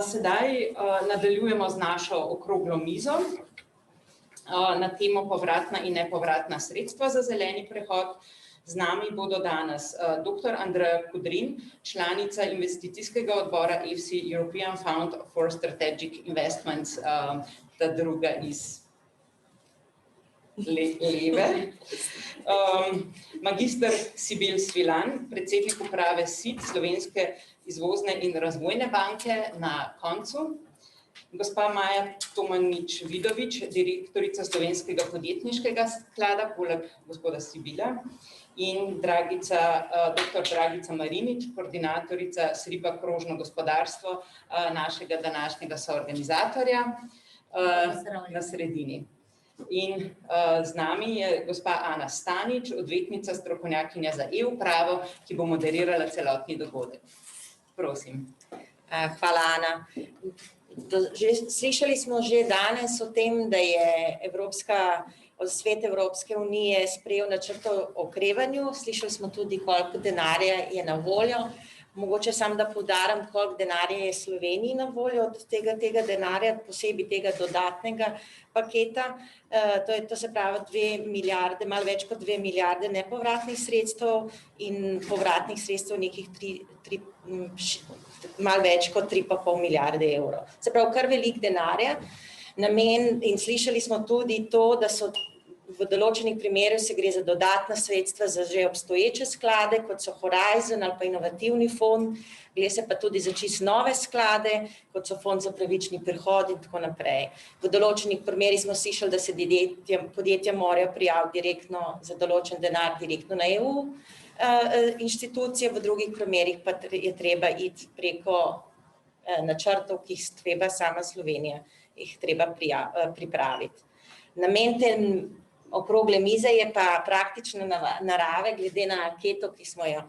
Sedaj nadaljujemo z našo okroglo mizo na temo povratna in nepovratna sredstva za zeleni prehod. Z nami bodo danes dr. Andreja Kudrin, članica investicijskega odbora EFSI European Fund for Strategic Investments, ta druga iz leve, magister Sibil Svilan, predsednik uprave SID, Slovenske izvozne in razvojne banke na koncu, gospa Maja Tomanič-Vidovič, direktorica Slovenskega podjetniškega sklada, poleg gospoda Sibila, in dr. Dragica Marinič, koordinatorica SRIPA krožno gospodarstvo, našega današnjega soorganizatorja na sredini. In z nami je gospa Ana Stanič, odvetnica, strokovnjakinja za e-upravo, ki bo moderirala celotni dogodek. Prosim. Hvala, Ana. Slišali smo že danes o tem, da je Svet Evropske unije sprejel načrt o okrevanju. Slišali smo tudi, koliko denarja je na voljo. Mogoče samo da poudarim, koliko denarja je Sloveniji na voljo od tega denarja, posebej tega dodatnega paketa. To se pravi 2 milijarde, malo več kot 2 milijarde nepovratnih sredstev in povratnih sredstev nekih malo več kot 3,5 milijarde evrov. Se pravi, kar veliko denarja. In slišali smo tudi to, da so v določenih primerih se gre za dodatna sredstva za že obstoječe sklade, kot so Horizon ali pa inovativni fond, gre se pa tudi za čisto nove sklade, kot so Fond za pravični prehod in tako naprej. V določenih primerih smo slišali, da se podjetja morajo prijaviti direktno za določen denar direktno na EU inštitucije, v drugih primerih pa je treba iti preko načrtov, ki jih treba sama Slovenija pripraviti. Namen te okrogle mize je pa praktične narave, glede na anketo, ki smo jo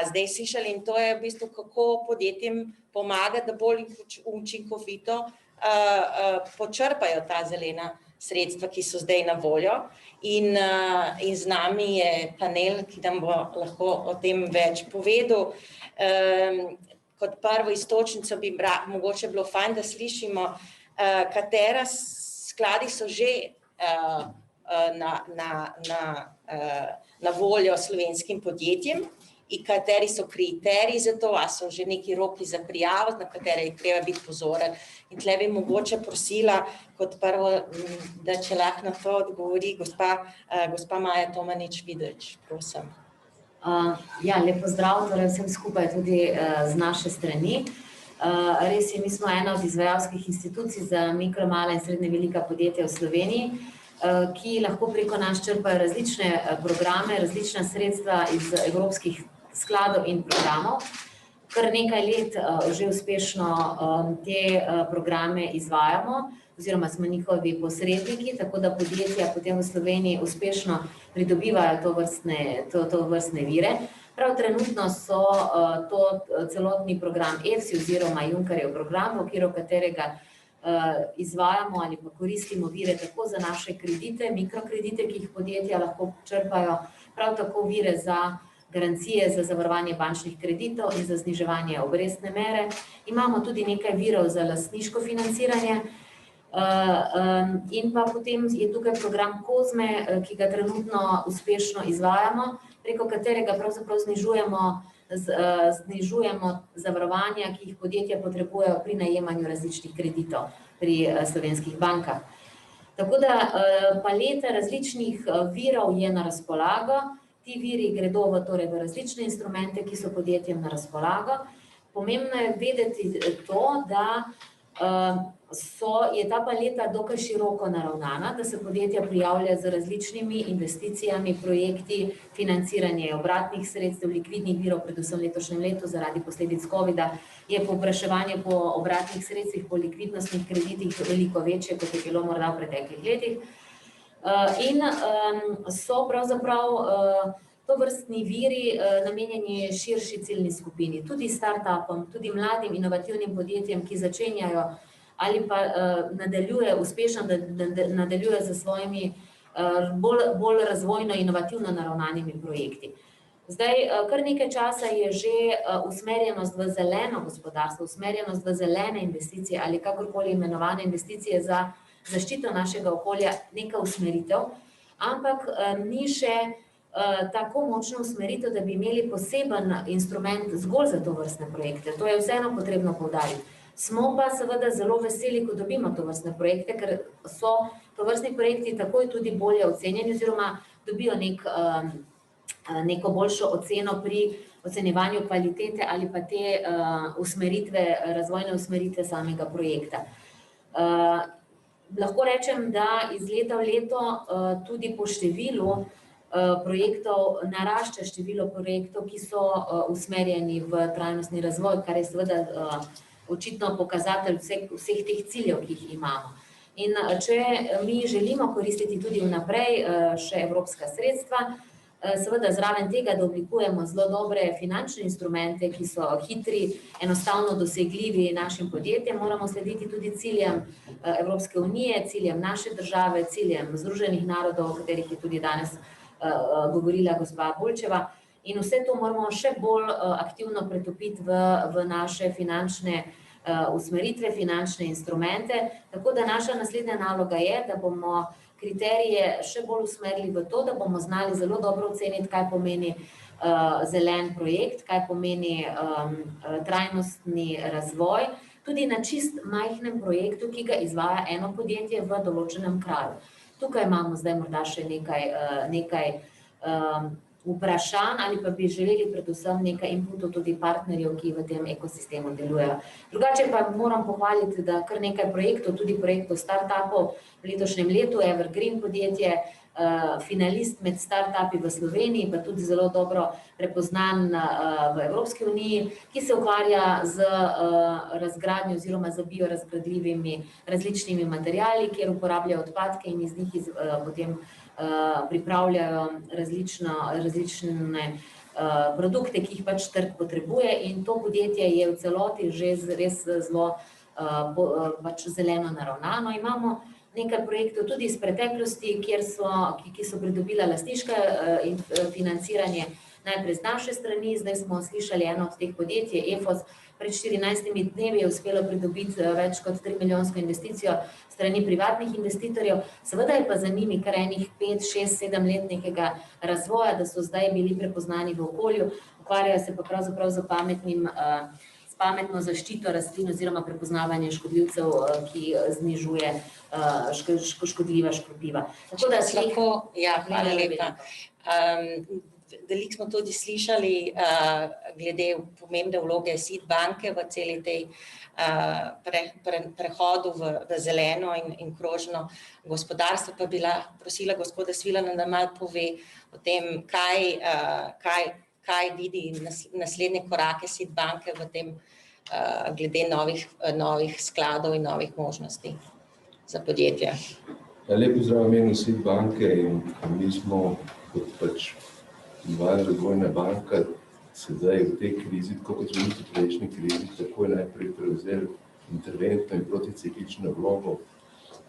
zdaj slišali, in to je v bistvu, kako podjetjem pomagati, da bolj učinkovito počrpajo ta zelena sredstva, ki so zdaj na voljo. In z nami je panel, ki nam bo lahko o tem več povedal. Kot prvo iztočnico bi mogoče bilo fajn, da slišimo, katera skladi so že na voljo slovenskim podjetjem in kateri so kriteriji za to, a so že neki roki za prijavo, na katere je treba biti pozoren. In tle bi mogoče prosila kot prvo, da če lahko na to odgovori gospa Maja Tomanič-Vidovič, prosim. Lep pozdrav, torej vsem skupaj tudi z naše strani. Res je, mi smo ena od izvajalskih institucij za mikro, mala in srednje velika podjetja v Sloveniji, ki lahko preko nas črpajo različne programe, različna sredstva iz evropskih skladov in programov. Kar nekaj let že uspešno te programe izvajamo, oziroma smo njihovi posredniki, tako da podjetja potem v Sloveniji uspešno pridobivajo tovrstne vire. Prav trenutno so to celotni program EFSI oziroma Junckerjev program, v okviru katerega izvajamo ali pa koristimo vire tako za naše kredite, mikrokredite, ki jih podjetja lahko črpajo, prav tako vire za garancije za zavarovanje bančnih kreditov in za zniževanje obrestne mere. Imamo tudi nekaj virov za lastniško financiranje in pa potem je tukaj program COSME, ki ga trenutno uspešno izvajamo, preko katerega pravzaprav znižujemo zavarovanja, ki jih podjetja potrebujejo pri najemanju različnih kreditov pri slovenskih bankah. Tako da paleta različnih virov je na razpolago. Ti viri gredo v različne instrumente, ki so podjetjem na razpolago. Pomembno je vedeti to, da je ta paleta dokaj široko naravnana, da se podjetja prijavljajo z različnimi investicijami, projekti, financiranje obratnih sredstev, likvidnih virov, predvsem v letošnjem letu zaradi posledic covida, je povpraševanje po obratnih sredstvih, po likvidnostnih kreditih veliko večje, kot je bilo morda v preteklih letih. In so pravzaprav tovrstni viri namenjeni širši ciljni skupini, tudi startupom, tudi mladim inovativnim podjetjem, ki začenjajo ali pa uspešno nadaljuje za svojimi bolj razvojno inovativno naravnanimi projekti. Zdaj, kar nekaj časa je že usmerjenost v zeleno gospodarstvo, usmerjenost v zelene investicije ali kakorkoli imenovane investicije za zaščito našega okolja neka usmeritev, ampak ni še tako močno usmeritev, da bi imeli poseben instrument zgolj za tovrstne projekte. To je vseeno potrebno poudariti. Smo pa seveda zelo veseli, ko dobimo tovrstne projekte, ker so tovrstni projekti takoj tudi bolje ocenjeni oziroma dobijo neko boljšo oceno pri ocenjevanju kvalitete ali pa te razvojne usmeritve samega projekta. Lahko rečem, da iz leta v leto tudi po številu projektov narašča število projektov, ki so usmerjeni v trajnostni razvoj, kar je seveda očitno pokazatelj vseh teh ciljev, ki jih imamo. In če mi želimo koristiti tudi vnaprej še evropska sredstva, seveda zraven tega, da oblikujemo zelo dobre finančne instrumente, ki so hitri, enostavno dosegljivi našim podjetjem, moramo slediti tudi ciljem Evropske unije, ciljem naše države, ciljem Združenih narodov, o katerih je tudi danes govorila gospa Bulčeva. In vse to moramo še bolj aktivno pretopiti v naše finančne usmeritve, finančne instrumente, tako da naša naslednja naloga je, da bomo kriterije še bolj usmerili v to, da bomo znali zelo dobro oceniti, kaj pomeni zelen projekt, kaj pomeni trajnostni razvoj, tudi na čist majhnem projektu, ki ga izvaja eno podjetje v določenem kraju. Tukaj imamo zdaj morda še nekaj vprašanj ali pa bi želeli predvsem nekaj inputov tudi partnerjev, ki v tem ekosistemu delujejo. Drugače pa moram pohvaliti, da kar nekaj projektov, tudi projektov startupov v letošnjem letu, Evergreen podjetje, finalist med startupi v Sloveniji, pa tudi zelo dobro prepoznan v Evropski uniji, ki se ukvarja z razgradnjo oziroma z biorazgradljivimi različnimi materiali, kjer uporabljajo odpadke in iz njih potem pripravljajo različne produkte, ki jih pač trg potrebuje, in to podjetje je v celoti že res zelo zeleno naravnano. Imamo nekaj projektov tudi iz preteklosti, ki so pridobila lastniško financiranje najprej z naše strani, zdaj smo slišali eno od teh podjetij, EFOS, pred 14 dnevi je uspelo pridobiti več kot 3 milijonsko investicijo strani privatnih investitorjev. Seveda je pa za njimi kar enih 5, 6, 7 let nekega razvoja, da so zdaj bili prepoznani v okolju, ukvarjajo se pa pravzaprav z pametno zaščito rastlin oziroma prepoznavanje škodljivcev, ki znižuje škodljiva škropiva. Tako da hvala lepa. Veliko smo tudi slišali glede pomembne vloge SID banke v celi tej prehodu v zeleno in krožno gospodarstvo, pa bi prosila gospoda Svilana, da malo pove o tem, kaj vidi naslednje korake SID banke v tem glede novih skladov in novih možnosti za podjetja. Lep pozdrav v imenu SID banke in mi smo kot pač Individualna razvojna banka sedaj v tej krizi, tako kot smo v prejšnji krizi, takoj najprej prevzeli interventno in proticiklično vlogo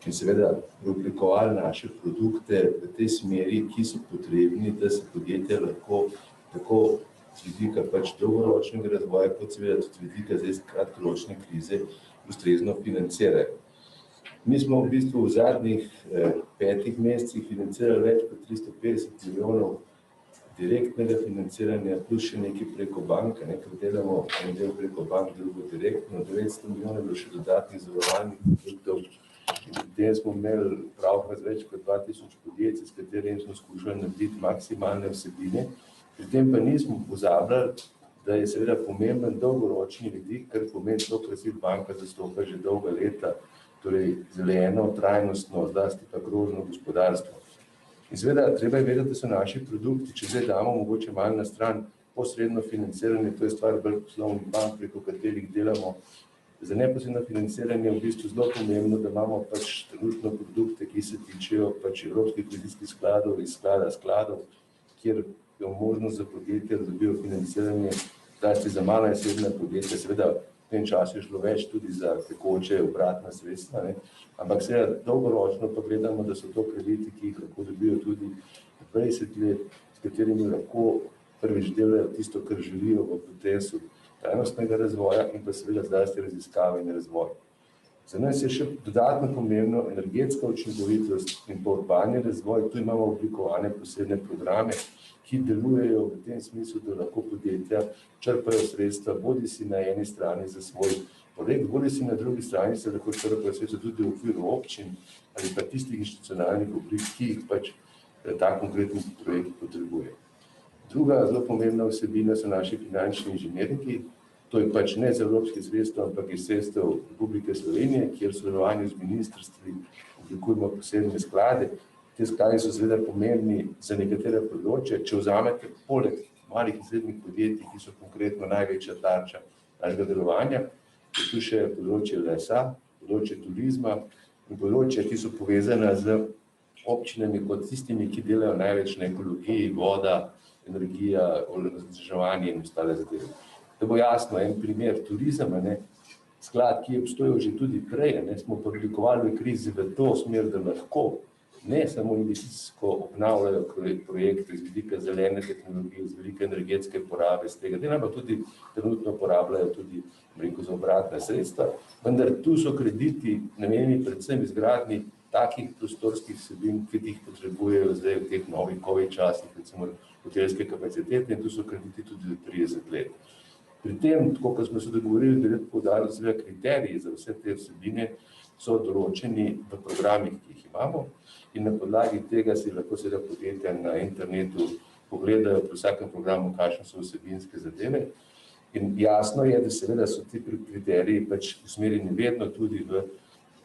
in seveda preoblikovali naše produkte v tej smeri, ki so potrebni, da se podjetja lahko tako z vidika pač dolgoročnega razvoja, kot seveda tudi z vidika zdaj kratkoročne krize ustrezno financirajo. Mi smo v bistvu v zadnjih 5 mesecih financirali več kot 350 milijonov direktnega financiranja, plus še nekaj preko banke, ker delamo en del preko bank, drugo direktno, 900 milijonov je bilo še dodatnih zavarovalnih produktov. In potem smo imeli pravkar z več kot 2000 podjetij, s katerimi smo skušali narediti maksimalne vsebine. Pri tem pa nismo pozabljali, da je seveda pomemben dolgoročni vidik, kar pomeni to, kar SID banka zastopa že dolga leta, torej zeleno, trajnostno, zlasti pa krožno gospodarstvo. In seveda, treba je vedeti, da so naši produkti, če zdaj damo mogoče malo na stran posredno financiranje, to je stvar bolj poslovnih bank, preko katerih delamo. Za neposredno financiranje je v bistvu zelo pomembno, da imamo pač trenutno produkte, ki se tičejo pač evropskih kohezijskih skladov iz skladov, kjer je možnost za podjetja, da dobijo financiranje, zlasti za mala in srednja podjetja, seveda v tem času je šlo več tudi za tekoče obratna sredstva, ampak seveda dolgoročno pa gledamo, da so to krediti, ki jih lahko dobijo tudi 20 let, s katerimi lahko prvič delajo tisto, kar želijo v procesu trajnostnega razvoja in pa seveda zlasti raziskave in razvoj. Za nas je še dodatno pomembno energetska učinkovitost in pa urbani razvoj. Tu imamo oblikovane posebne programe, ki delujejo v tem smislu, da lahko podjetja črpajo sredstva, bodisi na eni strani za svoj projekt, bodisi na drugi strani se lahko črpajo sredstva tudi v okviru občin ali pa tistih institucionalnih oblik, ki jih pač ta konkretni projekt potrebuje. Druga zelo pomembna vsebina so naši finančni inženiringi. To je pač ne z evropskih sredstev, ampak iz sredstev Republike Slovenije, kjer v sodelovanju z ministrstvi oblikujemo posebne sklade. Te skladi so seveda pomembni za nekatere področja. Če vzamete poleg malih in srednjih podjetij, ki so konkretno največja tarča našega delovanja, je tu še področje lesa, področje turizma in področja, ki so povezana z občinami kot tistimi, ki delajo največ na ekologiji, voda, energija, vzdrževanje in ostale zadeve. Da bo jasno, en primer turizma, sklad, ki je obstojal že tudi prej, smo oblikovali v krizi v to smer, da lahko ne samo investicijsko obnavljajo projekte z vidika zelene tehnologije, z vidika energetske porabe, z tega dela, pa tudi trenutno porabljajo tudi za obratna sredstva, vendar tu so krediti namenjeni predvsem izgradnji takih prostorskih vsebin, ki jih potrebujejo zdaj v teh novih COVID časih, recimo hotelske kapacitete, in tu so krediti tudi 30 let. Pri tem, tako kot smo se dogovorili, bi rad poudaril, da kriteriji za vse te vsebine so določeni v programih, ki jih imamo, in na podlagi tega si lahko seveda podjetja na internetu pogledajo pri vsakem programu, kakšne so vsebinske zadeve. In jasno je, da seveda so ti kriteriji pač usmerjeni vedno tudi v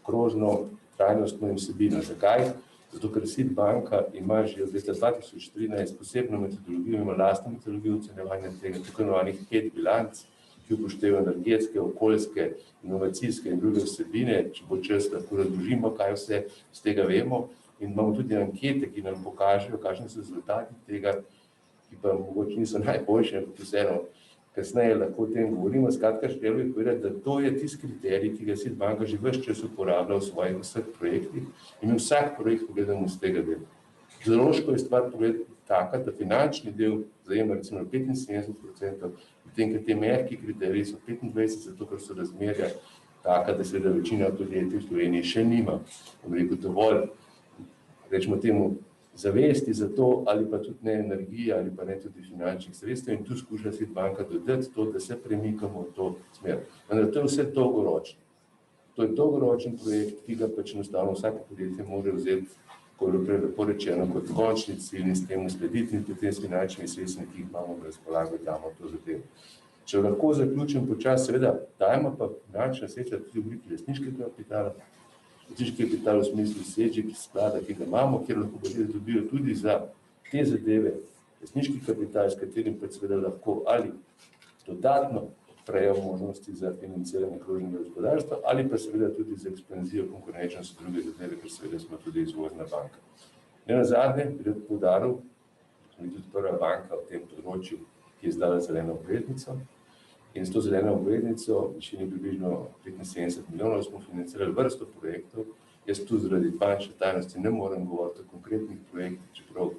krožno trajnostno vsebino. Zakaj? Zato, ker SID banka ima že od leta 2013 posebno metodologijo, ima lastno metodologijo ocenjevanja tega, tako imenovanih 5 bilanc, ki upoštevajo energetske, okoljske, inovacijske in druge vsebine. Če bo čas, lahko razložimo, kaj vse z tega vemo. In imamo tudi ankete, ki nam pokažejo, kakšni so rezultati tega, ki pa mogoče niso najboljši, ampak vseeno kasneje lahko o tem govorimo. Skratka, želel bi povedati, da to je tisti kriterij, ki ga SID banka že ves čas uporablja v svojih vseh projektih in mi vsak projekt pogledamo z tega dela. Založko je stvar pogledati taka, da finančni del zajema recimo 75%, potem, ker te mehki kriteriji so 25%, zato ker so razmerja taka, da seveda večina podjetij v Sloveniji še nima, dovolj, rečemo temu, zavesti za to, ali pa tudi ne energije, ali pa ne tudi finančnih sredstev, in tu skuša SID banka dodati to, da se premikamo v to smer. Vendar to je vse dolgoročno. To je dolgoročen projekt, ki ga pač enostavno vsako podjetje mora vzeti, kot je prej lepo rečeno, kot končni cilj in s tem slediti in potem s finančnimi sredstvi, ki jih imamo v razpolago, damo to zadevo. Če lahko zaključim počasi, seveda dajemo pa finančna sredstva tudi v obliki lastniškega kapitala, lastniški kapital v smislu SEGIP sklada, ki ga imamo, kjer lahko podjetja dobijo tudi za te zadeve lastniški kapital, s katerim pa seveda lahko ali dodatno odprejo možnosti za financiranje krožnega gospodarstva ali pa seveda tudi za ekspanzijo konkurenčnosti druge zadeve, ker seveda smo tudi izvozna banka. Nenazadnje bi rad poudaril, smo tudi prva banka v tem področju, ki je izdala zeleno obveznico. In s to zeleno obveznico, v višini približno 75 milijonov, smo financirali vrsto projektov. Jaz tu zaradi bančne tajnosti ne morem govoriti o konkretnih projektih, čeprav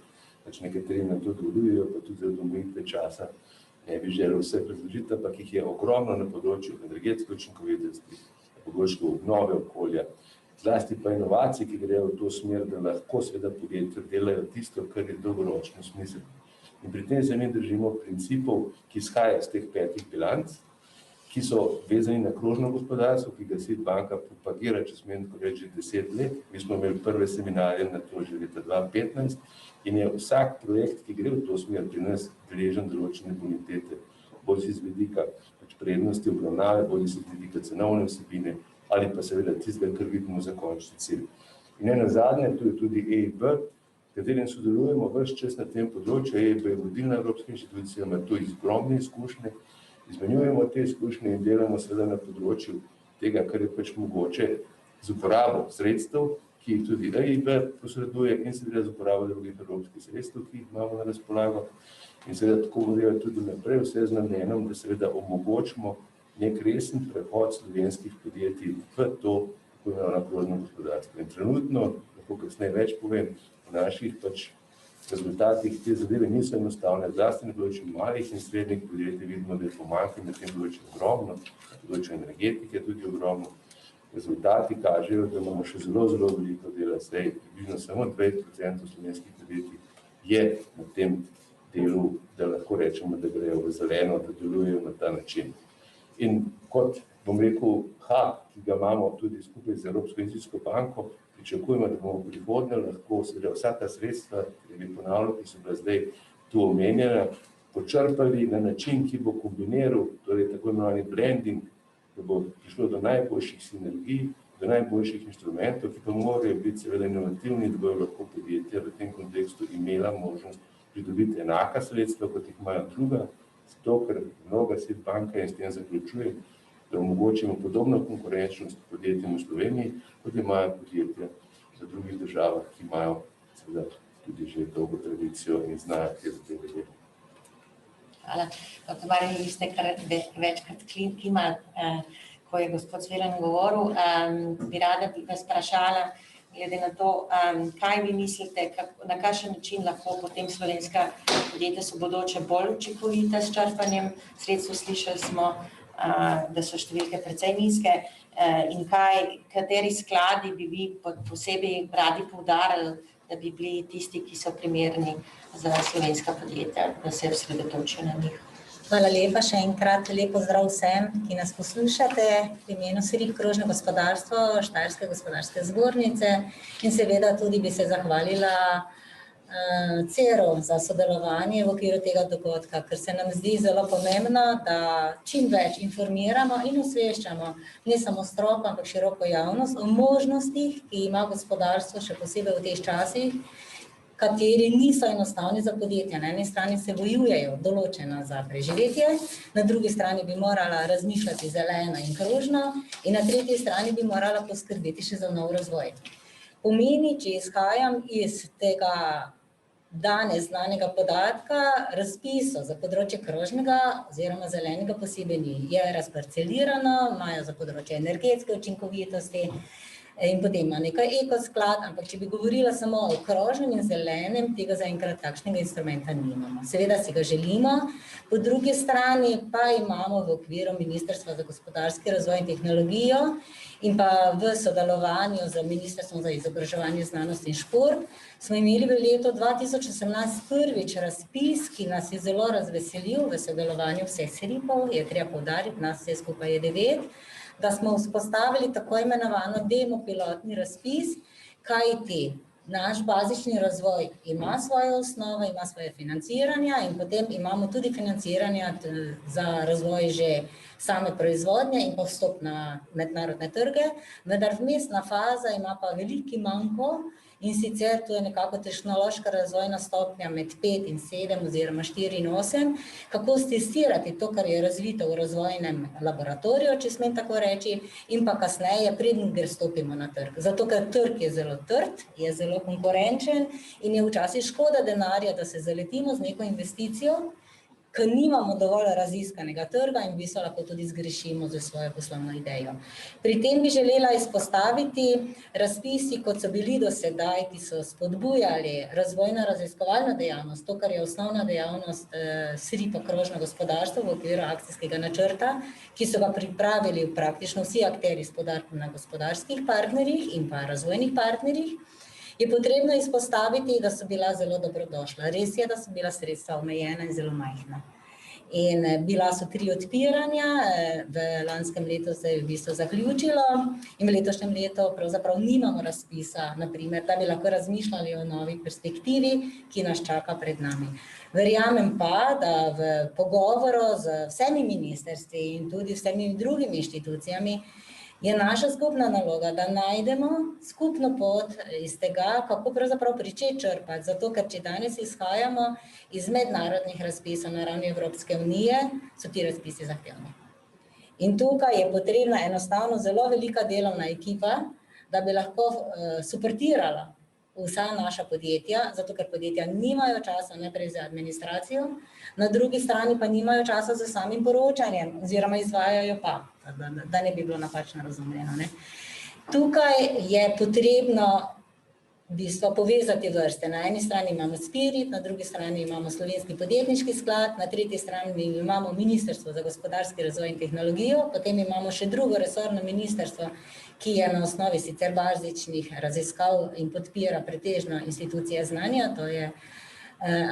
nekateri nam to dovoljujejo, pa tudi zaradi omejitve časa ne bi želel vse razložiti, ampak jih je ogromno na področju energetske učinkovitosti, na področju obnove okolja, zlasti pa inovacij, ki grejo v to smer, da lahko seveda podjetja delajo tisto, kar je dolgoročno smiselno. In pri tem se mi držimo principov, ki izhajajo iz teh 5 bilanc, ki so vezani na krožno gospodarstvo, ki ga SID banka propagira, če smem reči, 10 let. Mi smo imeli prve seminarje na to že leta 2015 in je vsak projekt, ki gre v to smer, pri nas deležen določene bonitete, bodisi z vidika prednosti obravnave, bodisi z vidika cenovne vsebine ali pa seveda tistega, kar vidimo za končni cilj. In nenazadnje, tu je tudi EIB, s katerim sodelujemo ves čas na tem področju. EIB je vodilna evropska inštitucija, ima tu ogromne izkušnje, izmenjujemo te izkušnje in delamo seveda na področju tega, kar je pač mogoče z uporabo sredstev, ki jih tudi EIB posreduje in seveda z uporabo drugih evropskih sredstev, ki jih imamo na razpolago. In seveda tako vodijo tudi naprej, vse z namenom, da seveda omogočimo nek resen prehod slovenskih podjetij v to, kako imenovano krožno gospodarstvo. In trenutno, lahko kasneje več povem, v naših rezultatih te zadeve niso enostavne, zlasti na področju malih in srednjih podjetij vidimo, da je pomanjkanje na tem področju ogromno, na področju energetike tudi ogromno. Rezultati kažejo, da imamo še zelo veliko dela, saj približno samo 20% slovenskih podjetij je na tem delu, da lahko rečemo, da grejo v zeleno, da delujejo na ta način. In kot bom rekel, ki ga imamo tudi skupaj z Evropsko investicijsko banko, pričakujemo, da bomo v prihodnje lahko vsa ta sredstva, ki bi ponavljal, ki so bila zdaj tu omenjena, počrpali na način, ki bo kombiniral, torej tako imenovani blending, da bo prišlo do najboljših sinergij, do najboljših inštrumentov, ki pa morajo biti seveda inovativni, da bojo lahko podjetja v tem kontekstu imela možnost pridobiti enaka sredstva, kot jih imajo druga, zato ker mnoga SID banka in s tem zaključujem, da omogočimo podobno konkurenčnost podjetjem v Sloveniji, kot imajo podjetja v drugih državah, ki imajo seveda tudi že dolgo tradicijo in znajo te zadeve delati. Hvala. Dr. Marjan, vi ste kar večkrat kimali, ko je gospod Cviran govoril. Bi rada vas vprašala, glede na to, kaj vi mislite, na kakšen način lahko potem slovenska podjetja so bodoče bolj učinkovita s črpanjem sredstev. Slišali smo, da so številke precej nizke, in kateri skladi bi vi posebej radi poudarili, da bi bili tisti, ki so primerni za slovenska podjetja, da se osredotočijo na njih. Hvala lepa, še enkrat lep pozdrav vsem, ki nas poslušate v imenu SRIP krožno gospodarstvo, Štajerske gospodarske zbornice, in seveda tudi bi se zahvalila CERO za sodelovanje v okviru tega dogodka, ker se nam zdi zelo pomembno, da čim več informiramo in osveščamo ne samo stroko, ampak široko javnost o možnostih, ki ima gospodarstvo, še posebej v teh časih, kateri niso enostavni za podjetja. Na eni strani se bojujejo določena za preživetje, na drugi strani bi morala razmišljati zeleno in krožno in na tretji strani bi morala poskrbeti še za nov razvoj. Pomeni, če izhajam iz tega danes znanega podatka, razpisov za področje krožnega oziroma zelenega posebej ni. Je razparcelirano, imajo za področje energetske učinkovitosti, in potem ima nekaj ekosklad, ampak če bi govorila samo o krožnem in zelenem, tega zaenkrat takšnega instrumenta nimamo. Seveda si ga želimo, po drugi strani pa imamo v okviru Ministrstva za gospodarski razvoj in tehnologijo in pa v sodelovanju z Ministrstvom za izobraževanje, znanost in šport smo imeli v letu 2018 prvič razpis, ki nas je zelo razveselil v sodelovanju vseh SRIP-ov, je treba poudariti, nas vse skupaj je 9, da smo vzpostavili tako imenovano demopilotni razpis, kajti naš bazični razvoj ima svojo osnovo, ima svoje financiranja in potem imamo tudi financiranja za razvoj že same proizvodnje in pa vstop na mednarodne trge, vendar vmesna faza ima pa veliki manko, in sicer to je nekako tehnološka razvojna stopnja med 5 in 7 oziroma 4 in 8, kako stestirati to, kar je razvito v razvojnem laboratoriju, če smem tako reči, in pa kasneje, preden gre stopimo na trg. Zato, ker trg je zelo trd, je zelo konkurenčen in je včasih škoda denarja, da se zaletimo z neko investicijo, ker nimamo dovolj raziskanega trga in v bistvu lahko tudi zgrešimo za svojo poslovno idejo. Pri tem bi želela izpostaviti razpisi, kot so bili do sedaj, ki so spodbujali razvojno-raziskovalno dejavnost, to, kar je osnovna dejavnost SRIP-a krožno gospodarstvo v okviru akcijskega načrta, ki so ga pripravili praktično vsi akterji na gospodarskih partnerjih in pa razvojnih partnerjih, je potrebno izpostaviti, da so bila zelo dobrodošla. Res je, da so bila sredstva omejena in zelo majhna. In bila so 3 odpiranja, v lanskem letu se je v bistvu zaključilo in v letošnjem letu pravzaprav nimamo razpisa, naprimer, da bi lahko razmišljali o novi perspektivi, ki nas čaka pred nami. Verjamem pa, da v pogovoru z vsemi ministrstvi in tudi vsemi drugimi inštitucijami je naša skupna naloga, da najdemo skupno pot iz tega, kako pravzaprav pričeti črpati, zato ker če danes izhajamo iz mednarodnih razpisov na ravni Evropske unije, so ti razpisi zahtevni. In tukaj je potrebna enostavno zelo velika delovna ekipa, da bi lahko suportirala vsa naša podjetja, zato ker podjetja nimajo časa najprej za administracijo, na drugi strani pa nimajo časa za samim poročanjem, oziroma izvajajo pa, da ne bi bilo napačno razumljeno. Tukaj je potrebno v bistvu povezati vrste. Na eni strani imamo Spirit, na drugi strani imamo Slovenski podjetniški sklad, na tretji strani imamo Ministrstvo za gospodarski razvoj in tehnologijo, potem imamo še drugo resorno ministrstvo, ki je na osnovi sicer bazičnih raziskav in podpira pretežno institucije znanja, to je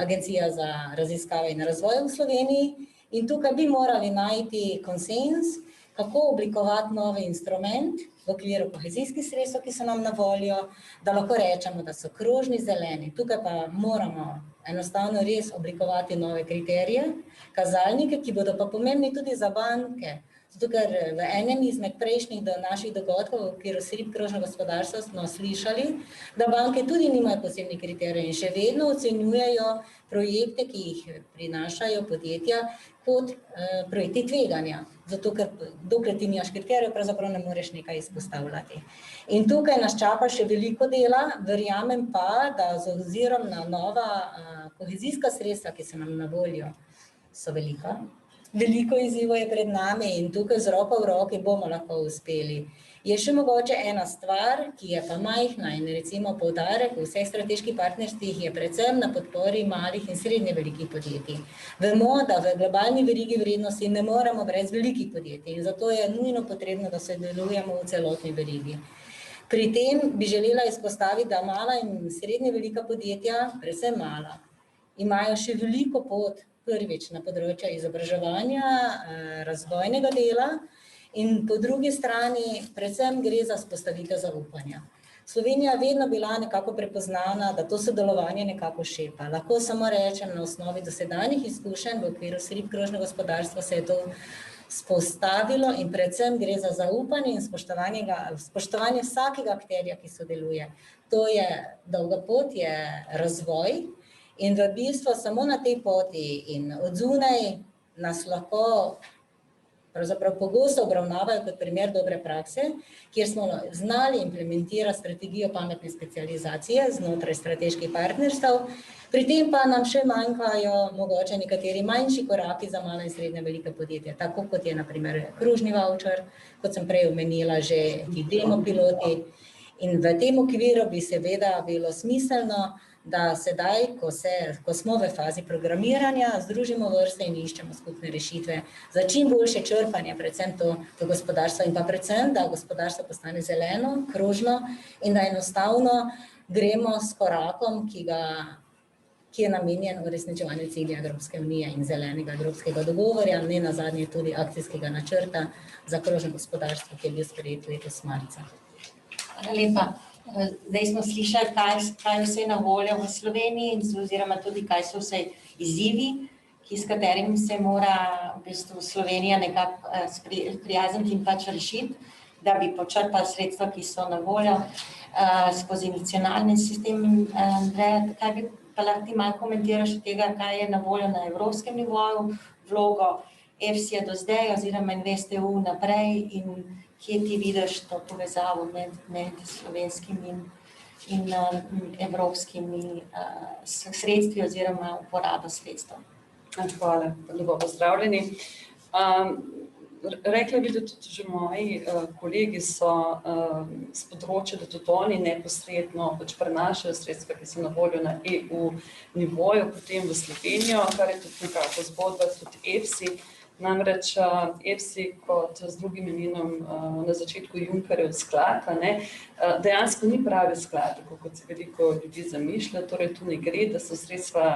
Agencija za raziskave in razvoj v Sloveniji. In tukaj bi morali najti konsens, kako oblikovati novi instrument v okviru kohezijskih sredstev, ki so nam na voljo, da lahko rečemo, da so krožni, zeleni. Tukaj pa moramo enostavno res oblikovati nove kriterije, kazalnike, ki bodo pa pomembni tudi za banke. Zato, ker v enem izmed prejšnjih naših dogodkov v okviru SRIP krožno gospodarstvo smo slišali, da banke tudi nimajo posebnih kriterijev in še vedno ocenjujejo projekte, ki jih prinašajo podjetja, kot projekti tveganja. Zato, ker dokler ti nimaš kriterijev, pravzaprav ne moreš nekaj izpostavljati. In tukaj nas čaka še veliko dela, verjamem pa, da z ozirom na nova kohezijska sredstva, ki so nam na voljo, so velika. Veliko izzivov je pred nami in tukaj z roko v roki bomo lahko uspeli. Je še mogoče ena stvar, ki je pa majhna in recimo poudarek v vseh strateških partnerstvih je predvsem na podpori malih in srednje velikih podjetij. Vemo, da v globalni verigi vrednosti ne moremo brez velikih podjetij in zato je nujno potrebno, da sodelujemo v celotni verigi. Pri tem bi želela izpostaviti, da mala in srednje velika podjetja, predvsem mala, imajo še veliko pot, prvič na področju izobraževanja, razvojnega dela in po drugi strani predvsem gre za vzpostavitev zaupanja. Slovenija je vedno bila nekako prepoznana, da to sodelovanje nekako šepa. Lahko samo rečem, na osnovi dosedanjih izkušenj v okviru SRIP krožno gospodarstvo se je to vzpostavilo in predvsem gre za zaupanje in spoštovanje vsakega akterja, ki sodeluje. To je dolga pot, je razvoj. In v bistvu samo na tej poti in od zunaj nas lahko pravzaprav pogosto obravnavajo kot primer dobre prakse, kjer smo znali implementirati strategijo pametne specializacije znotraj strateških partnerstev, pri tem pa nam še manjkajo mogoče nekateri manjši koraki za mala in srednja velika podjetja, tako kot je na primer kružni vavčer, kot sem prej omenila že ti demo piloti. In v tem okviru bi seveda bilo smiselno, da sedaj, ko smo v fazi programiranja, združimo vrste in iščemo skupne rešitve za čim boljše črpanje, predvsem to v gospodarstvo in pa predvsem, da gospodarstvo postane zeleno, krožno in da enostavno gremo s korakom, ki je namenjen uresničevanju cilja Evropske unije in zelenega evropskega dogovorja, ne nazadnje tudi akcijskega načrta za krožno gospodarstvo, ki je bil sprejet letos marca. Hvala lepa. Zdaj smo slišali, kaj vse je na voljo v Sloveniji oziroma tudi kaj so vse izzivi, s katerimi se mora v bistvu Slovenija nekako sprijazniti in pač rešiti, da bi počrpali sredstva, ki so na voljo skozi nacionalni sistem. Andreja, kaj bi pa lahko ti malo komentiraš od tega, kaj je na voljo na evropskem nivoju, vlogo EFSI-ja do zdaj oziroma InvestEU naprej in kje ti vidiš to povezavo med slovenskimi in evropskimi sredstvi oziroma uporabo sredstev? Hvala, lepo pozdravljeni. Rekla bi, da tudi že moji kolegi so s področja, da tudi oni neposredno prenašajo sredstva, ki so na voljo na EU nivoju, potem v Slovenijo, kar je tudi nekako zgodba, tudi EFSI. Namreč EFSI kot z drugim imenom na začetku Junckerjev sklad, dejansko ni pravi sklad, tako kot se veliko ljudi zamišlja, torej tu ne gre, da so sredstva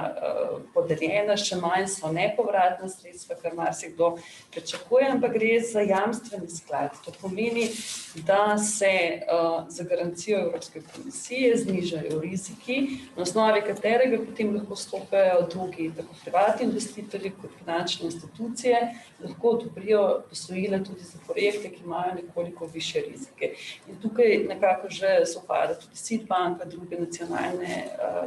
podeljena, še manj so nepovratna sredstva, kar marsikdo pričakuje, ampak gre za jamstveni sklad. To pomeni, da se za garancijo Evropske komisije znižajo riziki, na osnovi katerega potem lahko stopajo drugi, tako privatni investitorji kot finančne institucije, lahko odobrijo posojila tudi za projekte, ki imajo nekoliko višje rizike. In tukaj nekako že sovpada tudi SID banka, druge nacionalne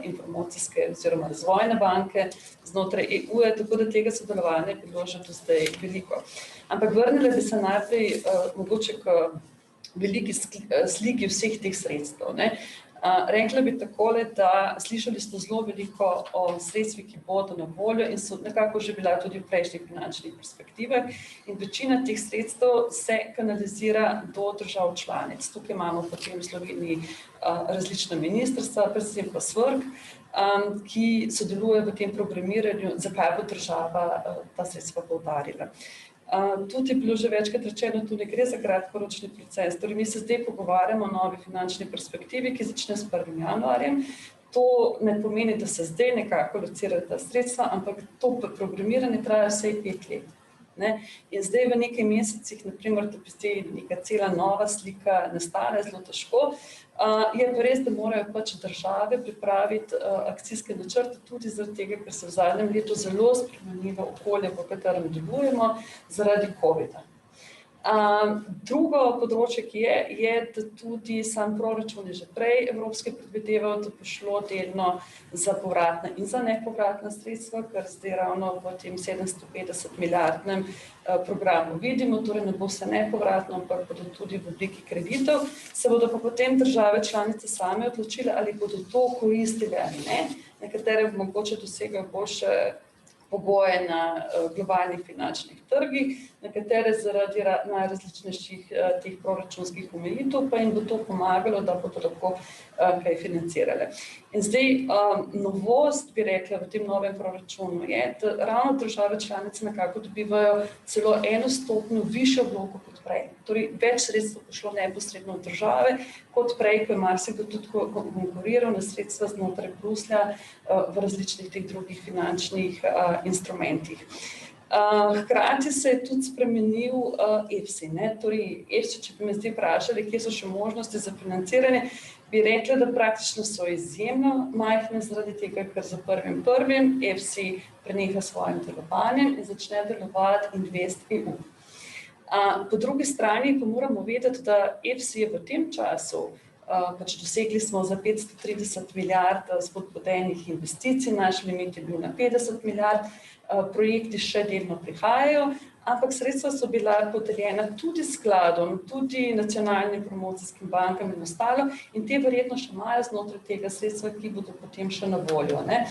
informacijske oziroma razvojne banke znotraj EU-ja, tako da tega sodelovanja je bilo že do zdaj veliko. Ampak vrnila bi se najprej mogoče k veliki sliki vseh teh sredstev. Rekla bi takole, da slišali smo zelo veliko o sredstvih, ki bodo na voljo in so nekako že bila tudi v prejšnjih finančnih perspektivah in večina teh sredstev se kanalizira do držav članic. Tukaj imamo potem v Sloveniji različna ministrstva, predvsem pa SVRK, ki sodelujejo v tem programiranju, zakaj bo država ta sredstva poudarila. Tudi je bilo že večkrat rečeno, tu ne gre za kratkoročni proces. Torej, mi se zdaj pogovarjamo o novi finančni perspektivi, ki začne s 1. januarjem. To ne pomeni, da se zdaj nekako locirajo ta sredstva, ampak to programiranje traja vsaj 5 let. Ne? In zdaj v nekaj mesecih, naprimer, da bi zdaj neka cela nova slika nastala, zelo težko. Je pa res, da morajo pač države pripraviti akcijske načrte tudi zaradi tega, ker se v zadnjem letu zelo spremenilo okolje, v katerem delujemo zaradi COVID-a. Drugo področje, ki je, da tudi sam proračun je že prej evropske predvideval, da bo šlo delno za povratna in za nepovratna sredstva, kar zdaj ravno v tem 750 milijardnem programu vidimo, torej ne bo vse nepovratno, ampak bodo tudi v obliki kreditov, se bodo pa potem države članice same odločile, ali bodo to koristile ali ne. Nekatere mogoče dosegajo boljše pogoje na globalnih finančnih trgih, nekatere zaradi najrazličnejših teh proračunskih omejitev, pa jim bo to pomagalo, da bodo lahko kaj financirale. In zdaj novost, bi rekla, v tem novem proračunu je, da ravno države članice nekako dobivajo celo 1 stopnjo višjo vlogo kot prej. Torej, več sredstev bo šlo neposredno v države, kot prej, ko je marsikdo tudi konkuriral na sredstva znotraj Bruslja v različnih teh drugih finančnih instrumentih. Hkrati se je tudi spremenil EFSI. Torej, EFSI, če bi me zdaj vprašali, kje so še možnosti za financiranje, bi rekla, da praktično so izjemno majhne zaradi tega, ker za 1.1. EFSI preneha svojim delovanjem in začne delovati InvestEU. Po drugi strani pa moramo vedeti, da EFSI je v tem času, pač dosegli smo za 530 milijard spodbudenih investicij, naš limit je bil na 50 milijard, projekti še delno prihajajo, ampak sredstva so bila podeljena tudi skladom, tudi nacionalnim promocijskim bankam in ostalo in te verjetno še imajo znotraj tega sredstva, ki bodo potem še na voljo. Ne?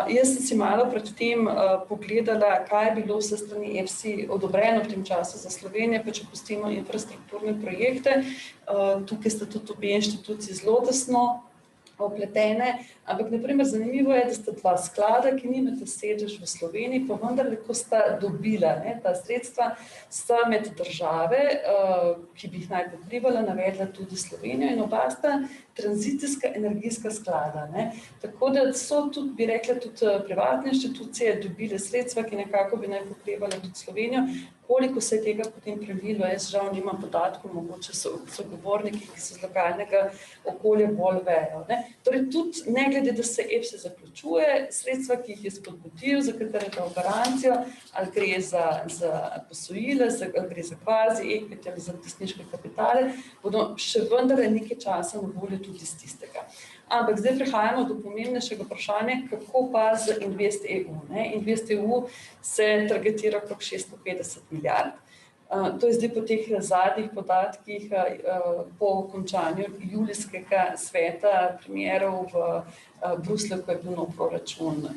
Jaz sem si malo pred tem pogledala, kaj je bilo vse strani EFSI odobreno v tem času za Slovenijo, pa če pustimo infrastrukturne projekte. Tukaj sta tudi obe inštituciji zelo tesno opletene, ampak naprimer zanimivo je, da sta 2 sklada, ki nimata sedež v Sloveniji, pa vendar ko sta dobila ta sredstva, sta med države, ki bi jih naj pokrivala, navedla tudi Slovenijo in oba sta tranzicijska energijska sklada. Tako da so tudi, bi rekla, tudi privatne inštitucije dobile sredstva, ki nekako bi naj pokrivala tudi Slovenijo. Koliko se je tega potem prelilo, jaz žal nimam podatkov, mogoče so sogovorniki, ki so z lokalnega okolja bolj vejo. Torej tudi ne glede, da se EFSI zaključuje, sredstva, ki jih je spodbudil, za katere dal garancijo, ali gre za posojile, ali gre za kvazi equity ali za lastniške kapitale, bodo še vendar nekaj časa na voljo tudi iz tistega. Ampak zdaj prihajamo do pomembnejšega vprašanja, kako pa z InvestEU. InvestEU se targetira okrog 650 milijard. To je zdaj po teh zadnjih podatkih po končanju julijskega sveta premierov v Bruslju, ko je bil nov proračun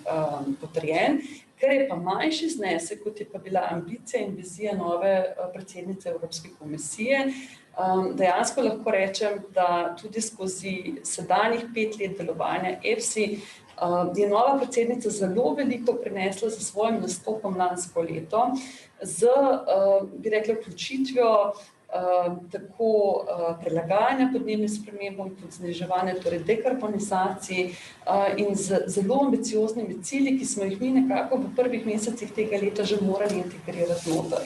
potrjen, ker je pa manjši znesek, kot je pa bila ambicija in vizija nove predsednice Evropske komisije. Dejansko lahko rečem, da tudi skozi sedanjih 5 let delovanja EFSI je nova predsednica zelo veliko prinesla za svojim nastopom lansko leto, z, bi rekla, vključitvijo tako prilagajanja podnebnim spremembam kot zniževanja, torej dekarbonizaciji in z zelo ambicioznimi cilji, ki smo jih mi nekako v prvih mesecih tega leta že morali integrirati noter.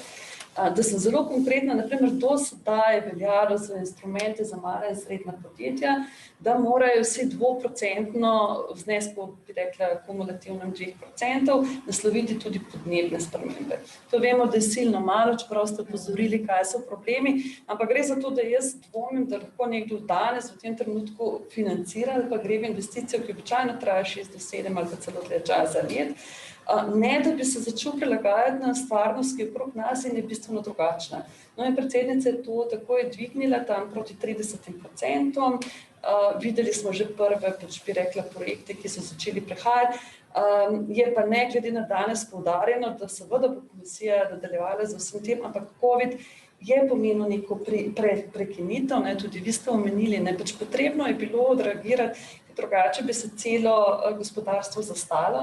Da sem zelo konkretna, naprimer, do sedaj je veljalo za instrumente za mala in srednja podjetja, da morajo vsi 2% v znesku, bi rekla, kumulativnem 2% nasloviti tudi podnebne spremembe. To vemo, da je silno malo, čeprav ste opozorili, kaj so problemi, ampak gre za to, da jaz dvomim, da lahko nekdo danes v tem trenutku financira ali pa gre v investicijo, ki običajno traja 6 do 7 ali pa celo dlje časa let. ne da bi se začel prilagajati na stvarnost, ki je okrog nas in je bistveno drugačna. No in predsednica je to takoj dvignila tam proti 30%. Videli smo že prve, bi rekla, projekte, ki so začeli prehajati. Je pa ne glede na danes poudarjeno, da seveda bo komisija nadaljevala z vsem tem, ampak COVID je pomenil neko prekinitev, tudi vi ste omenili, pač potrebno je bilo odreagirati, drugače bi se celo gospodarstvo zastalo,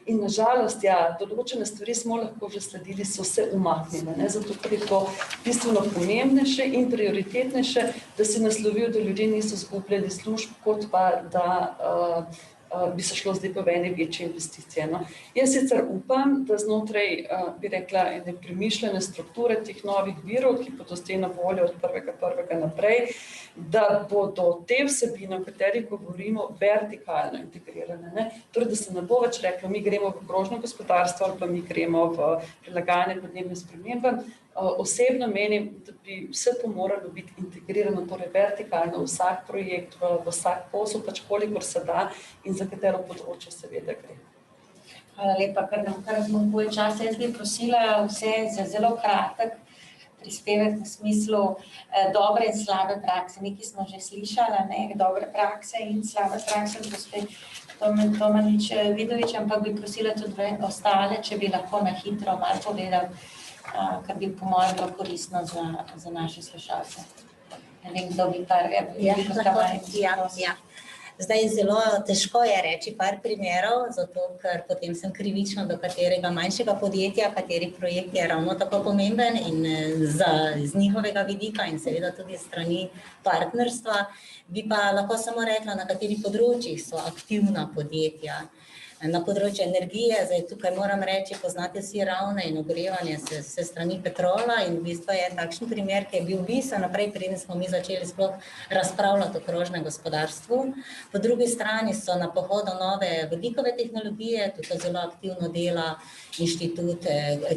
in nažalost, določene stvari smo lahko že sledili, so se umaknile, zato ker je to bistveno pomembnejše in prioritetnejše, da se naslovijo, da ljudje niso zgubljali služb, kot pa da bi se šlo zdaj pa v ene večje investicije. Jaz sicer upam, da znotraj, bi rekla, ene premišljene strukture teh novih virov, ki bodo zdaj na voljo od 1.1. naprej, da bodo te vsebine, o katerih govorimo, vertikalno integrirane. Torej, da se ne bo več reklo, mi gremo v krožno gospodarstvo ali pa mi gremo v prilagajanje podnebnim spremembam. Osebno menim, da bi vse to moralo biti integrirano, torej vertikalno, vsak projekt, v vsak posel, pač kolikor se da in za katero področje seveda gre. Hvala lepa, kar zmanjkuje časa. Jaz bi prosila vse za zelo kratek prispevek v smislu dobre in slabe prakse. Nekaj smo že slišali, dobre prakse in slabe prakse, gospe Tomanič Vidovič, ampak bi prosila tudi ostale, če bi lahko na hitro malo povedal, kar bi po mojem bilo koristno za naše slušalce. Ne vem, kdo bi prvi. Zdaj zelo težko je reči par primerov, zato ker potem sem krivična do katerega manjšega podjetja, kateri projekt je ravno tako pomemben in z njihovega vidika in seveda tudi strani partnerstva. Bi pa lahko samo rekla, na katerih področjih so aktivna podjetja. Na področju energije, zdaj tukaj moram reči, poznate vsi ravne in ogrevanje se strani Petrola in v bistvu je takšen primer, ki je bil bisen naprej, preden smo mi začeli sploh razpravljati o krožnem gospodarstvu. Po drugi strani so na pohodu nove vodikove tehnologije, tukaj zelo aktivno dela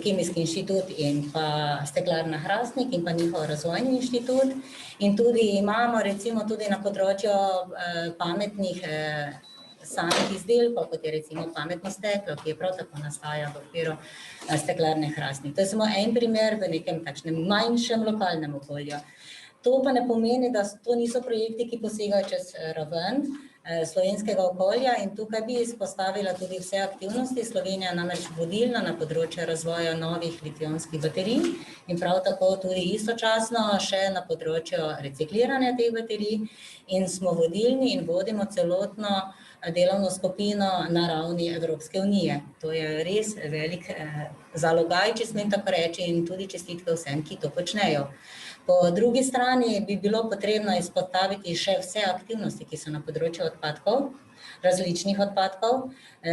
Kemijski inštitut in pa Steklarna Hrastnik in pa njihov razvojni inštitut. In tudi imamo recimo tudi na področju pametnih samih izdelkov, kot je recimo pametno steklo, ki je prav tako nastaja v okviru Steklarne Hrastnik. To je samo en primer v nekem takšnem manjšem lokalnem okolju. To pa ne pomeni, da to niso projekti, ki posegajo čez raven slovenskega okolja in tukaj bi izpostavila tudi vse aktivnosti. Slovenija je namreč vodilna na področju razvoja novih litij-ionskih baterij in prav tako tudi istočasno še na področju recikliranja teh baterij in smo vodilni in vodimo celotno delovno skupino na ravni Evropske unije. To je res velik zalogaj, če smem tako reči, in tudi čestitke vsem, ki to počnejo. Po drugi strani bi bilo potrebno izpostaviti še vse aktivnosti, ki so na področju odpadkov, različnih odpadkov.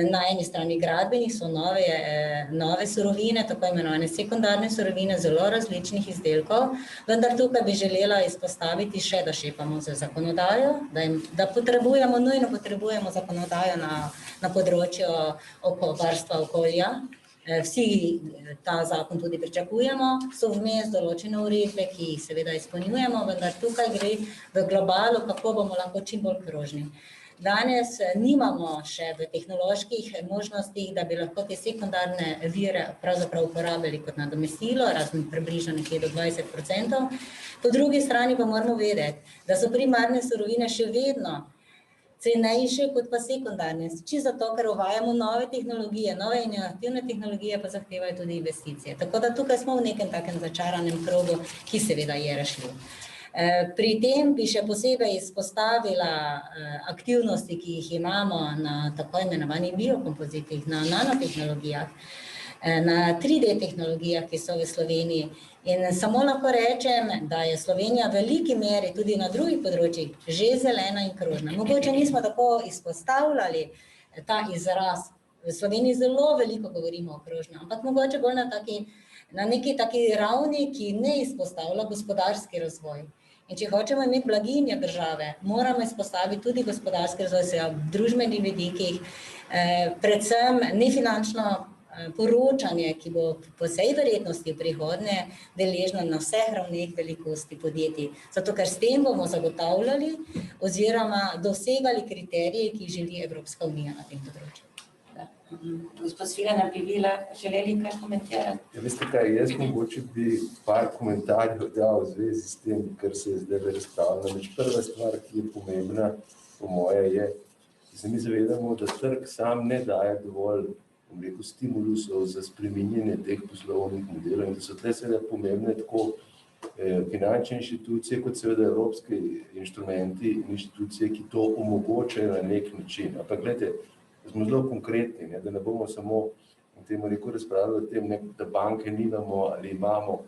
Na eni strani gradbenih so nove surovine, tako imenovane sekundarne surovine, zelo različnih izdelkov, vendar tukaj bi želela izpostaviti še, da šepamo za zakonodajo, da nujno potrebujemo zakonodajo na področju varstva okolja. Vsi ta zakon tudi pričakujemo, so vmes določene uredbe, ki jih seveda izpolnjujemo, vendar tukaj gre v globalu, kako bomo lahko čim bolj krožni. Danes nimamo še v tehnoloških možnostih, da bi lahko te sekundarne vire pravzaprav uporabili kot nadomestilo, razen približno nekje do 20%. Po drugi strani pa moramo vedeti, da so primarne surovine še vedno cenejše kot pa sekundarne, čisto zato, ker uvajamo nove tehnologije, nove inovativne tehnologije pa zahtevajo tudi investicije. Tako da tukaj smo v nekem takem začaranem krogu, ki seveda je rešljiv. Pri tem bi še posebej izpostavila aktivnosti, ki jih imamo na tako imenovanih biokompozitih, na nanotehnologijah, na 3D tehnologijah, ki so v Sloveniji. In samo lahko rečem, da je Slovenija v veliki meri tudi na drugih področjih že zelena in krožna. Mogoče nismo tako izpostavljali ta izraz. V Sloveniji zelo veliko govorimo o krožnem, ampak mogoče bolj na neki taki ravni, ki ne izpostavlja gospodarski razvoj. In če hočemo imeti blaginjo države, moramo izpostaviti tudi gospodarski razvoj v družbenih vidikih, predvsem nefinančno poročanje, ki bo po vsej verjetnosti v prihodnje deležno na vseh ravneh velikosti podjetij. Zato, ker s tem bomo zagotavljali oziroma dosegali kriterije, ki jih želi Evropska unija na tem področju. Gospod Svilana, bi vi želeli kaj komentirati? Ja, veste kaj, jaz mogoče bi par komentarjev dal v zvezi s tem, kar se je zdaj razpravljalo. Namreč prva stvar, ki je pomembna, po moje, je, da se mi zavedamo, da trg sam ne daje dovolj, bom rekel, stimulusov za spreminjanje teh poslovnih modelov in da so tle seveda pomembne tako finančne inštitucije, kot seveda evropske inštrumenti in inštitucije, ki to omogočajo na nek način. Ampak gledajte, smo zelo konkretni, ne, da ne bomo samo temu rekel razpravljali o tem, ne, da banke nimamo ali imamo.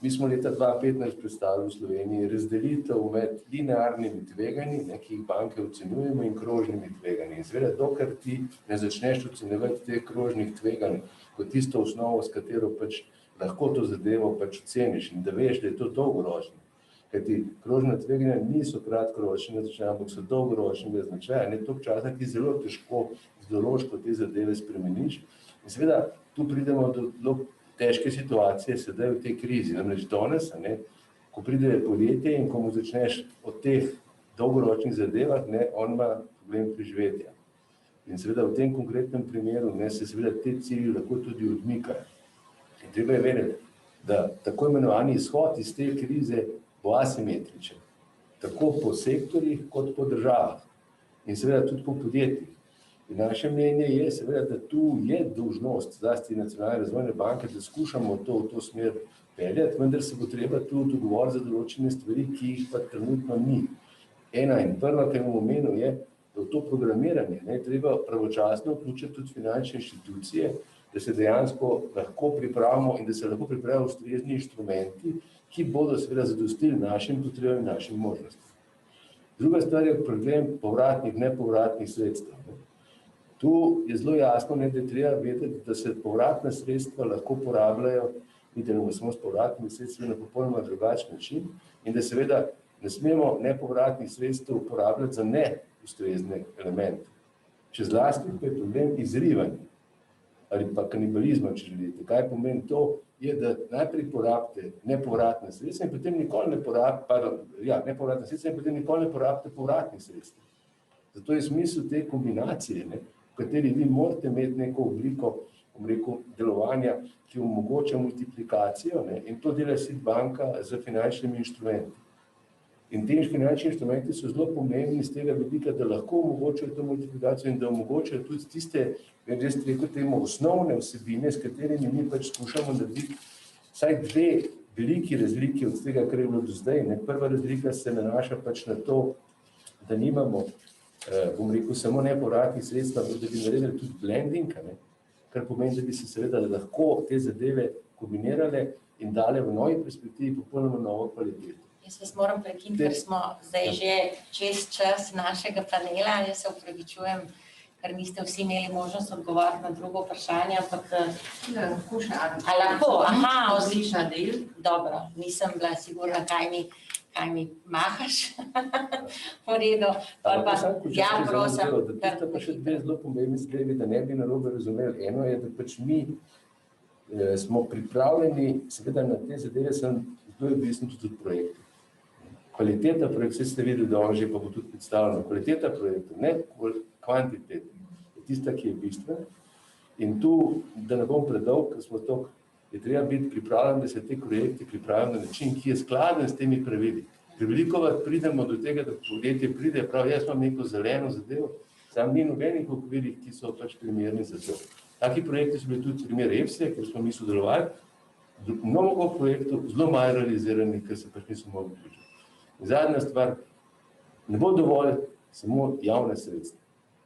Mi smo leta 2015 predstavili v Sloveniji razdelitev med linearnimi tveganji, ne, ki jih banke ocenjujemo, in krožnimi tveganji. In seveda, dokler ti ne začneš ocenjevati teh krožnih tveganj kot tisto osnovo, s katero pač lahko to zadevo pač oceniš in da veš, da je to dolgoročno. Kajti krožna tveganja niso kratkoročnega značaja, ampak so dolgoročnega značaja. Ne toliko časa, ki zelo težko ideološko te zadeve spremeniš. In seveda, tu pridemo do zelo težke situacije sedaj v tej krizi. Namreč danes, ne, ko pride podjetje in ko mu začneš o teh dolgoročnih zadevah, ne, on ima problem preživetja. In seveda v tem konkretnem primeru, ne, se seveda te cilji lahko tudi odmikajo. In treba je vedeti, da tako imenovani izhod iz te krize bo asimetričen, tako po sektorjih kot po državah in seveda tudi po podjetjih. In naše mnenje je seveda, da tu je dolžnost zlasti Nacionalne razvojne banke, da skušamo v to smer peljati, vendar se bo treba tu dogovoriti za določene stvari, ki jih pa trenutno ni. Ena in prva, kar bom omenil, je, da v to programiranje ne, treba pravočasno vključiti tudi finančne inštitucije, da se dejansko lahko pripravimo in da se lahko pripravijo ustrezni inštrumenti, ki bodo seveda zadostili našim potrebam in našim možnostim. Druga stvar je problem povratnih, nepovratnih sredstev. Tu je zelo jasno, ne, da je treba vedeti, da se povratna sredstva lahko porabljajo, vidimo samo s povratnimi sredstvi na popolnoma drugačen način in da seveda ne smemo nepovratnih sredstev uporabljati za neustrezne elemente. Če zlasti pa je problem izrivanja ali pa kanibalizma, če želite. Kaj pomeni to? Je, da najprej porabite nepovratna sredstva in potem nikoli ne nepovratna sredstva in potem nikoli ne porabite povratnih sredstev. Zato je smisel te kombinacije, ne, v kateri vi morate imeti neko obliko, bom rekel, delovanja, ki omogoča multiplikacijo, ne, in to dela SID banka z finančnimi inštrumenti. In te finančni inštrumenti so zelo pomembni z tega vidika, da lahko omogočajo to multiplikacijo in da omogočajo tudi tiste, res rekel temu, osnovne vsebine, s katerimi mi pač skušamo narediti vsaj dve veliki razliki od tega, kar je bilo do zdaj. Ne. Prva razlika se nanaša pač na to, da nimamo, bom rekel, samo nepovratnih sredstev, da bi naredili tudi blending, ne, kar pomeni, da bi se seveda lahko te zadeve kombinirale in dale v novi perspektivi popolnoma novo kvaliteto. Jaz vas moram prekiniti, ker smo zdaj že čez čas našega panela. Jaz se opravičujem, ker niste vsi imeli možnost odgovoriti na drugo vprašanje, ampak lahko, odlična del. Dobro, nisem bila sigurna, kaj mi mahaš. Po redu. Ja, prosim. Da pa še dve zelo pomembni stvari, da ne bi narobe razumeli. Eno je, da pač mi smo pripravljeni, seveda na te zadeve sem zelo odvisen tudi od projektov. Kvaliteta projekta, vse ste videli, da on že pa bo tudi predstavljeno. Kvaliteta projekta, ne kvantiteta, je tista, ki je bistvena. In tu, da ne bom predolg, ker smo to, je treba biti pripravljen, da se te projekti pripravijo na način, ki je skladen s temi pravili. Prevelikokrat pridemo do tega, da podjetje pride, prav jaz imam neko zeleno zadevo, sam ni nobenih okvirih, ki so pač primerni za to. Taki projekti so bili tudi primer EFSE, ker smo mi sodelovali, mnogo projektov zelo malo realiziranih, ker se pač niso mogli vključiti. In zadnja stvar, ne bo dovolj samo javne sredstva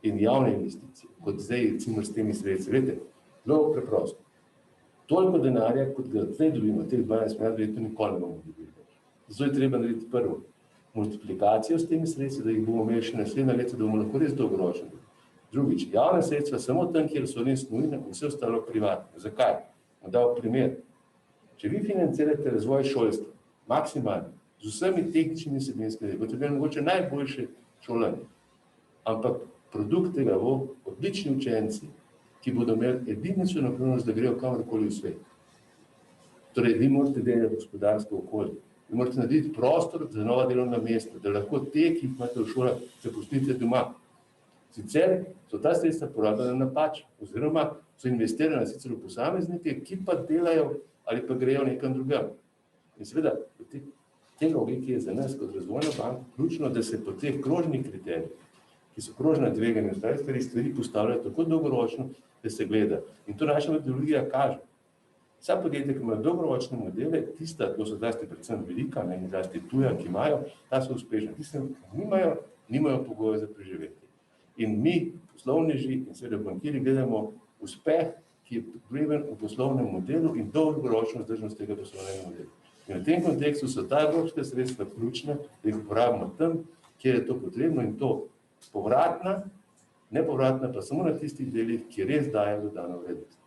in javne investicije, kot zdaj recimo s temi sredstvi. Veste, zelo preprosto. Toliko denarja, kot ga zdaj dobimo, teh 12 milijard, verjetno nikoli ne bomo dobili. Zato je treba narediti prvo multiplikacijo s temi sredstvi, da jih bomo imeli še naslednje leto, da bomo lahko res dolgoročni. Drugič, javne sredstva samo tam, kjer so res nujne, vse ostalo privatno. Zakaj? Bom dal primer. Če vi financirate razvoj šolstva, maksimalno, z vsemi tehničnimi vsebinskimi, bo tudi mogoče najboljše šolanje. Ampak produkt tega bo odlični učenci, ki bodo imeli edinično priložnost, da grejo kamorkoli v svet. Torej, vi morate delati gospodarsko okolje, vi morate narediti prostor za nova delovna mesta, da lahko te, ki jih imate v šolah, zapustite doma. Sicer so ta sredstva porabljena napačno, oziroma so investirana sicer v posameznike, ki pa delajo ali pa grejo nekam drugam. In seveda, v tej logiki je za nas kot razvojna banka ključno, da se po teh krožnih kriterijih, ki so krožna tveganja, stvari postavljajo tako dolgoročno, da se gleda. In to naša metodologija kaže. Vsa podjetja, ki imajo dolgoročne modele, tista, to so zlasti predvsem velika, in zlasti tuja, ki imajo, ta so uspešna. Tiste, ki nimajo pogoja za preživetje. In mi, poslovneži in seveda bankiri, gledamo uspeh, ki je potreben v poslovnem modelu in dolgoročno vzdržnost tega poslovnega modela. In v tem kontekstu so ta evropska sredstva ključna, da jih uporabimo tam, kjer je to potrebno in to povratna, nepovratna pa samo na tistih delih, ki res dajo dodano vrednost.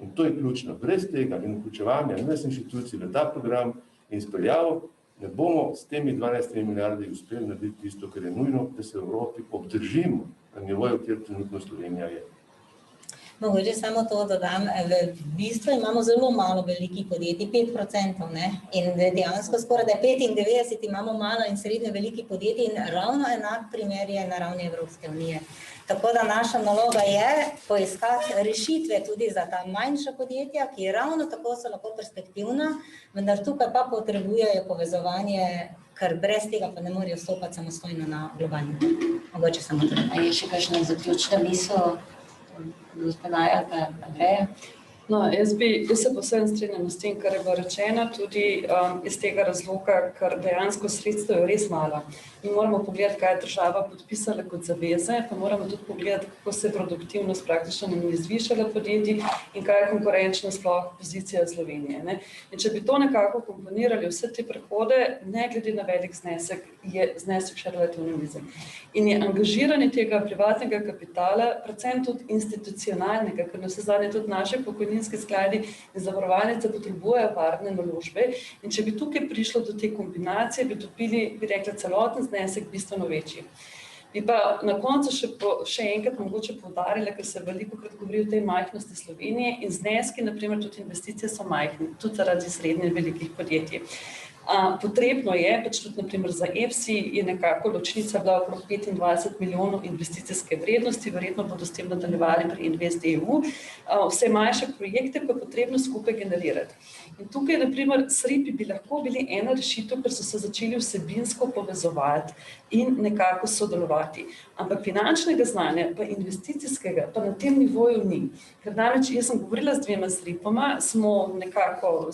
In to je ključno. Brez tega in vključevanja nas inštitucij v ta program in izpeljavo ne bomo s temi 12 milijardi uspeli narediti tisto, kar je nujno, da se v Evropi obdržimo na nivoju, kjer trenutno Slovenija je. Mogoče samo to dodam, v bistvu imamo zelo malo velikih podjetij, 5%, ne? In dejansko skoraj da 95 imamo malo in srednje velikih podjetij in ravno enak primer je na ravni Evropske unije. Tako da naša naloga je poiskati rešitve tudi za ta manjša podjetja, ki ravno tako so lahko perspektivna, vendar tukaj pa potrebujejo povezovanje, ker brez tega pa ne morejo stopati samostojno na globalni. Mogoče samo to. A je še kakšna zaključna misel? Gospodaja, Andreja? No, jaz se posebno strinjam s tem, kar je bilo rečeno, tudi iz tega razloga, ker dejansko sredstev je res malo. Mi moramo pogledati, kaj je država podpisala kot zaveze, pa moramo tudi pogledati, kako se je produktivnost praktično ne zvišala podjetij in kaj je konkurenčna sploh pozicija Slovenije. Ne? In če bi to nekako komponirali, vse te prehode, ne glede na velik znesek, je znesek še relativno nizek. In je angažiranje tega privatnega kapitala, predvsem tudi institucionalnega, ker na vse zadnje tudi naše pokojninske skladi in zavarovalnice potrebujejo varne naložbe. In če bi tukaj prišlo do te kombinacije, bi dobili, bi rekla, celoten znesek bistveno večji. Bi pa na koncu še enkrat mogoče poudarila, ker se velikokrat govori o tej majhnosti Slovenije in zneski, naprimer tudi investicije so majhne, tudi zaradi srednje velikih podjetij. Potrebno je, pač tudi naprimer za EFSI je nekako ločnica bila okrog 25 milijonov investicijske vrednosti, verjetno bodo s tem nadaljevali pri InvestEU. Vse manjše projekte pa potrebno skupaj generirati. In tukaj, naprimer, SRIP bi lahko bili ena rešitev, ker so se začeli vsebinsko povezovati in nekako sodelovati. Ampak finančnega znanja, pa investicijskega, pa na tem nivoju ni. Ker namreč, jaz sem govorila z dvema SRIP-oma, smo nekako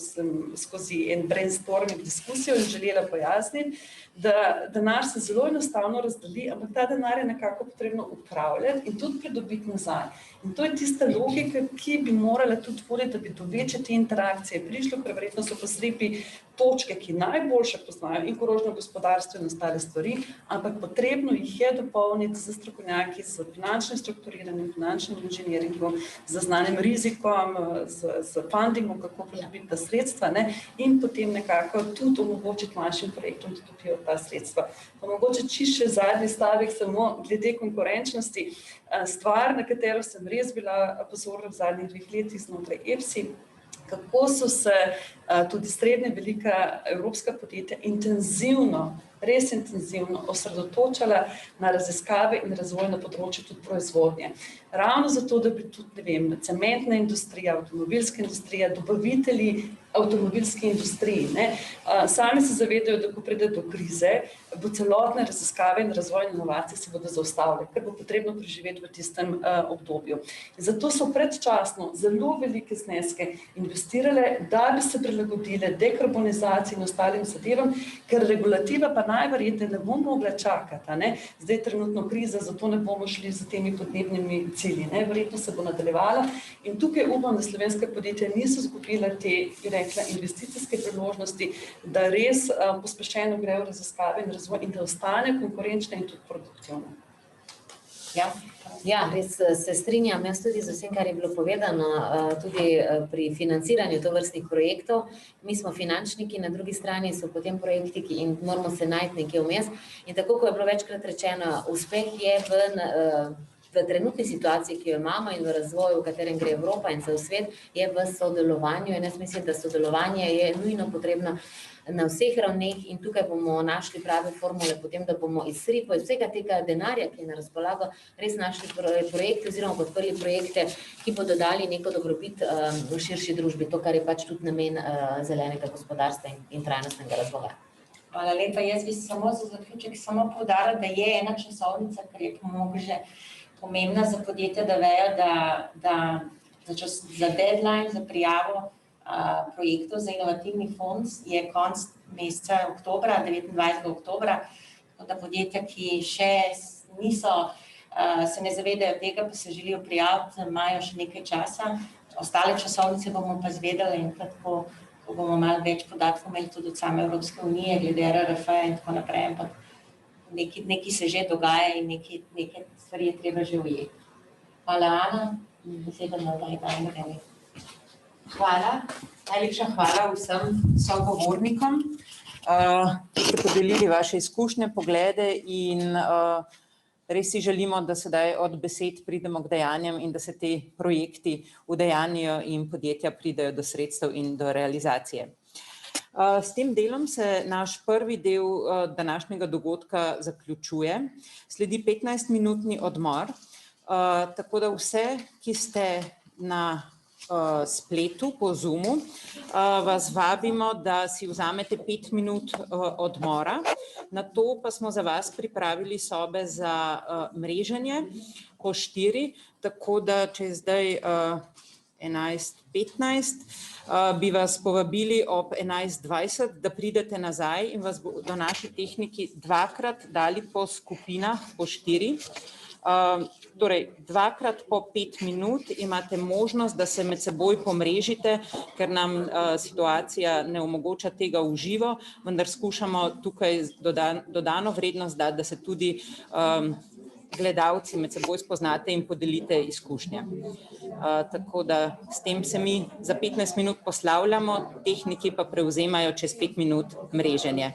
skozi en brainstorming diskusijo in želela pojasniti, da denar se zelo enostavno razdeli, ampak ta denar je nekako potrebno upravljati in tudi pridobiti nazaj. In to je tista logika, ki bi morala tudi voditi, da bi do večje te interakcije prišlo, ker verjetno so pa SRIP-i točke, ki najboljše poznajo in krožno gospodarstvo in ostale stvari, ampak potrebno jih je dopolniti z strokovnjaki, z finančnim strukturiranjem, finančnim inženiringom, z znanim rizikom, z fundingom, kako pridobiti ta sredstva, ne, in potem nekako tudi omogočiti manjšim projektom, da dobijo ta sredstva. Pa mogoče čisto še zadnji stavek samo glede konkurenčnosti. Stvar, na katero sem res bila pozorna v zadnjih 2 letih znotraj EFSI, kako so se tudi srednje velika evropska podjetja res intenzivno osredotočala na raziskave in razvoj na področju tudi proizvodnje. Ravno zato, da bi tudi, ne vem, cementna industrija, avtomobilska industrija, dobavitelji avtomobilski industriji, ne, sami se zavedajo, da ko pride do krize, bo celotne raziskave in razvoj in inovacije se bodo zaustavile, ker bo potrebno preživeti v tistem obdobju. In zato so predčasno zelo velike zneske investirale, da bi se prilagodile dekarbonizaciji in ostalim zadevam, ker regulativa pa najverjetneje ne bo mogla čakati, ne? Zdaj je trenutno kriza, zato ne bomo šli z temi podnebnimi cilji, ne? Verjetno se bo nadaljevala in tukaj upam, da slovenska podjetja niso izgubila te, bi rekla, investicijske priložnosti, da res pospešeno grejo raziskave in razvoj in da ostane konkurenčna in tudi produktivna. Ja, res se strinjam, jaz tudi z vsem, kar je bilo povedano, tudi pri financiranju tovrstnih projektov. Mi smo finančniki, na drugi strani so potem projekti in moramo se najti nekje vmes. In tako, ko je bilo večkrat rečeno, uspeh je v v trenutni situaciji, ki jo imamo in v razvoju, v katerem gre Evropa in cel svet, je v sodelovanju in jaz mislim, da sodelovanje je nujno potrebno na vseh ravneh in tukaj bomo našli prave formule potem, da bomo iz vsega tega denarja, ki je na razpolago, res našli projekte oziroma podprli projekte, ki bodo dali neko dobrobit v širši družbi, to, kar je pač tudi namen zelenega gospodarstva in trajnostnega razvoja. Hvala lepa, jaz bi samo za zaključek poudarila, da je ena časovnica, ker je mogoče pomembna za podjetja, da vejo, da za deadline, za prijavo projektov za inovativni fond je konec meseca oktobra, 29. oktobra, tako da podjetja, ki še niso, se ne zavedajo tega, pa se želijo prijaviti, imajo še nekaj časa. Ostale časovnice bomo pa izvedeli in ko bomo malo več podatkov imeli tudi od same Evropske unije, glede RRF in tako naprej, ampak nekaj se že dogaja in nekaj stvari je treba že ujeti. Hvala, Ana. Beseda nazaj dajem. Hvala. Najlepša hvala vsem sogovornikom, ki ste podelili vaše izkušnje, poglede in res si želimo, da sedaj od besed pridemo k dejanjem in da se te projekti udejanijo in podjetja pridejo do sredstev in do realizacije. S tem delom se naš prvi del današnjega dogodka zaključuje. Sledi 15-minutni odmor, tako da vse, ki ste na spletu po Zoomu, vas vabimo, da si vzamete 5 minut odmora. Na to pa smo za vas pripravili sobe za mreženje po 4, tako da če je zdaj 11:15, bi vas povabili ob 11:20, da pridete nazaj in vas bodo naši tehniki dvakrat dali po skupinah po 4. Torej, dvakrat po 5 minut imate možnost, da se med seboj pomrežite, ker nam situacija ne omogoča tega v živo, vendar skušamo tukaj dodano vrednost dati, da se tudi gledalci med seboj spoznate in podelite izkušnje. Tako da s tem se mi za 15 minut poslavljamo, tehniki pa prevzemajo čez 5 minut mreženje.